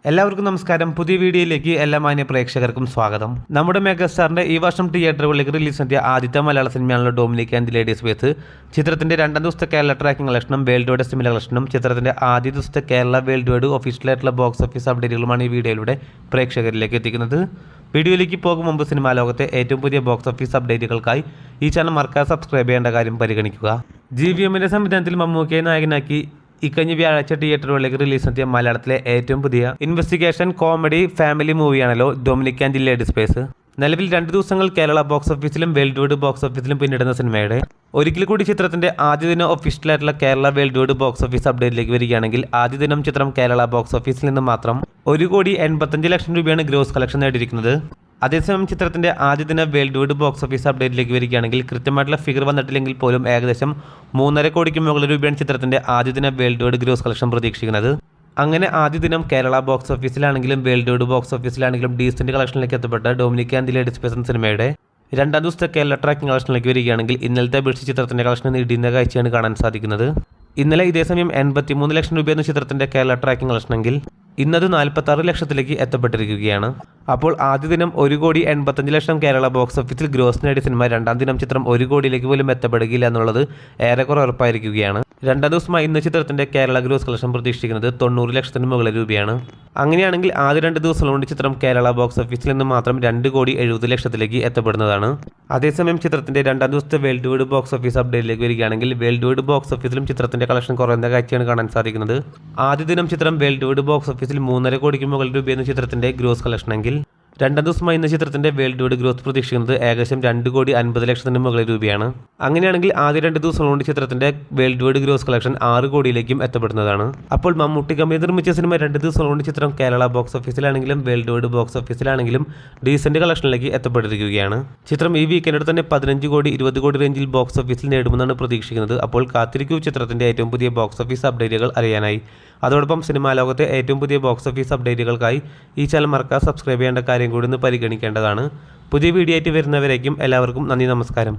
എല്ലാവർക്കും നമസ്കാരം. പുതിയ വീഡിയോയിലേക്ക് എല്ലാ മാന്യ പ്രേക്ഷകർക്കും സ്വാഗതം. നമ്മുടെ മെഗാസ്റ്റാറിന്റെ ഈ വർഷം തിയേറ്ററുകളിലേക്ക് റിലീസ് നടത്തിയ ആദ്യത്തെ മലയാള സിനിമയാണല്ലോ Dominic and the ladies space. ചിത്രത്തിന്റെ രണ്ടാം ദിവസത്തെ കേരള ട്രാക്കിംഗ് കളക്ഷനും വേൾഡ് വൈഡ് എസ്റ്റിമേറ്റ് കളക്ഷനും ചിത്രത്തിന്റെ ആദ്യ ദിവസത്തെ കേരള വേൾഡ് വൈഡ് ഒഫീഷ്യലായിട്ടുള്ള ബോക്സ് ഓഫീസ് അപ്ഡേറ്റുകളുമാണ് ഈ വീഡിയോയിലൂടെ പ്രേക്ഷകരിലേക്ക് എത്തിക്കുന്നത്. വീഡിയോയിലേക്ക് പോകും മുമ്പ് സിനിമാ ലോകത്തെ ഏറ്റവും പുതിയ ബോക്സ് ഓഫീസ് അപ്ഡേറ്റുകൾക്കായി ഈ ചാനൽ മറക്കാതെ സബ്സ്ക്രൈബ് ചെയ്യേണ്ട കാര്യം പരിഗണിക്കുക. GVMന്റെ സംവിധാനത്തിൽ മമ്മൂക്കയെ നായകനാക്കി ഇക്കഴിഞ്ഞ വ്യാഴാഴ്ച തിയേറ്ററുകളിലേക്ക് റിലീസ് നടത്തിയ മലയാളത്തിലെ ഏറ്റവും പുതിയ ഇൻവെസ്റ്റിഗേഷൻ കോമഡി ഫാമിലി മൂവിയാണല്ലോ Dominic and the ladies space. നിലവിൽ 2 ദിവസങ്ങൾ കേരള ബോക്സ് ഓഫീസിലും വേൾഡ് വൈഡ് ബോക്സ് ഓഫീസിലും പിന്നിടുന്ന സിനിമയുടെ ഒരിക്കൽ കൂടി ചിത്രത്തിന്റെ ആദ്യ ദിനം ഒഫീഷ്യലായിട്ടുള്ള Kerala world wide box office അപ്ഡേറ്റിലേക്ക് വരികയാണെങ്കിൽ ആദ്യ ദിനം ചിത്രം കേരള ബോക്സ് ഓഫീസിൽ നിന്ന് മാത്രം 1,85,00,000 രൂപയാണ് ഗ്രോസ് കളക്ഷൻ നേടിയിരിക്കുന്നത്. അതേസമയം ചിത്രത്തിന്റെ ആദ്യ ദിന വേൾഡ് വൈഡ് ബോക്സ് ഓഫീസ് അപ്ഡേറ്റിലേക്ക് വരികയാണെങ്കിൽ കൃത്യമായിട്ടുള്ള ഫിഗർ വന്നിട്ടില്ലെങ്കിൽ പോലും ഏകദേശം 3.5 കോടിക്ക് മുകളിൽ രൂപയാണ് ചിത്രത്തിന്റെ ആദ്യ ദിന വേൾഡ് വൈഡ് ഗ്രോസ് കളക്ഷൻ പ്രതീക്ഷിക്കുന്നത്. അങ്ങനെ ആദ്യ ദിനം കേരള ബോക്സ് ഓഫീസിലാണെങ്കിലും വേൾഡ് വൈഡ് ബോക്സ് ഓഫീസിലാണെങ്കിലും ഡീസന്റ് കളക്ഷനിലേക്ക് എത്തപ്പെട്ട Dominic and the ladies space സിനിമയുടെ രണ്ടാം ദിവസത്തെ കേരള ട്രാക്കിംഗ് കളക്ഷനിലേക്ക് വരികയാണെങ്കിൽ ഇന്നലത്തെ അപേക്ഷിച്ച് ചിത്രത്തിന്റെ കളക്ഷൻ ഇടിയുന്ന കാഴ്ചയാണ് കാണാൻ സാധിക്കുന്നത്. ഇന്നലെ ഇതേസമയം 83 ലക്ഷം രൂപയെന്ന ചിത്രത്തിന്റെ കേരള ട്രാക്കിംഗ് കളക്ഷനെങ്കിൽ ഇന്നത് 46 ലക്ഷത്തിലേക്ക് എത്തപ്പെട്ടിരിക്കുകയാണ്. അപ്പോൾ ആദ്യ ദിനം 1,85,00,000 കേരള ബോക്സ് ഓഫീസിൽ ഗ്രോസ് നേടിയ സിനിമ രണ്ടാം ദിനം ചിത്രം 1 കോടിയിലേക്ക് പോലും എത്തപ്പെടുകയില്ല എന്നുള്ളത് ഏറെക്കുറെ ഉറപ്പായിരിക്കുകയാണ്. രണ്ടാം ദിവസമായി ഇന്ന് ചിത്രത്തിന്റെ കേരള ഗ്രോസ് കളക്ഷൻ പ്രതീക്ഷിക്കുന്നത് 90 ലക്ഷത്തിന് മുകളിൽ രൂപയാണ്. അങ്ങനെയാണെങ്കിൽ ആദ്യ 2 ദിവസം കൊണ്ട് ചിത്രം കേരള ബോക്സ് ഓഫീസിൽ നിന്ന് മാത്രം 2,70,00,000 എത്തപ്പെടുന്നതാണ്. അതേസമയം ചിത്രത്തിന്റെ രണ്ടാം ദിവസത്തെ വേൾഡ് വൈഡ് ബോക്സ് ഓഫീസ് അപ്ഡേറ്റിലേക്ക് വരികയാണെങ്കിൽ വേൾഡ് വൈഡ് ബോക്സ് ഓഫീസിലും ചിത്രത്തിന്റെ കളക്ഷൻ കുറയുന്ന കാഴ്ചയാണ് കാണാൻ സാധിക്കുന്നത്. ആദ്യ ദിനം ചിത്രം വേൾഡ് വൈഡ് ബോക്സ് ഓഫീസിൽ 3.5 കോടിക്ക് മുകളിൽ രൂപയെന്ന ചിത്രത്തിന്റെ ഗ്രോസ് കളക്ഷനെങ്കിൽ രണ്ടാം ദിവസമായി ഇന്ന് ചിത്രത്തിന്റെ വേൾഡ് വൈഡ് ഗ്രോത്ത് പ്രതീക്ഷിക്കുന്നത് ഏകദേശം 2,50,00,000 മുകളിൽ രൂപയാണ്. അങ്ങനെയാണെങ്കിൽ ആദ്യ 2 ദിവസം കൊണ്ട് ചിത്രത്തിന്റെ വേൾഡ് വൈഡ് ഗ്രോസ് കളക്ഷൻ 6 കോടിയിലേക്കും എത്തപ്പെടുന്നതാണ്. അപ്പോൾ മമ്മൂട്ടി കമ്പനി നിർമ്മിച്ച സിനിമ 2 ദിവസം കൊണ്ട് ചിത്രം കേരള ബോക്സ് ഓഫീസിലാണെങ്കിലും വേൾഡ് വൈഡ് ബോക്സ് ഓഫീസിലാണെങ്കിലും ഡീസന്റ് കളക്ഷനിലേക്ക് എത്തപ്പെട്ടിരിക്കുകയാണ്. ചിത്രം ഈ വീക്കെൻഡിൽ തന്നെ 15 കോടി 20 കോടി റേഞ്ചിൽ ബോക്സ് ഓഫീസിൽ നേടുമെന്നാണ് പ്രതീക്ഷിക്കുന്നത്. അപ്പോൾ കാത്തിരിക്കൂ ചിത്രത്തിന്റെ ഏറ്റവും പുതിയ ബോക്സ് ഓഫീസ് അപ്ഡേറ്റുകൾ അറിയാനായി. അതോടൊപ്പം സിനിമാ ലോകത്തെ ഏറ്റവും പുതിയ ബോക്സ് ഓഫീസ് അപ്ഡേറ്റുകൾക്കായി ഈ ചാനൽ മറക്കാതെ സബ്സ്ക്രൈബ് ചെയ്യേണ്ട കാര്യം കൂടി ഒന്ന് പരിഗണിക്കേണ്ടതാണ്. പുതിയ വീഡിയോ ആയിട്ട് വരുന്നവരേക്കും എല്ലാവർക്കും നന്ദി, നമസ്കാരം.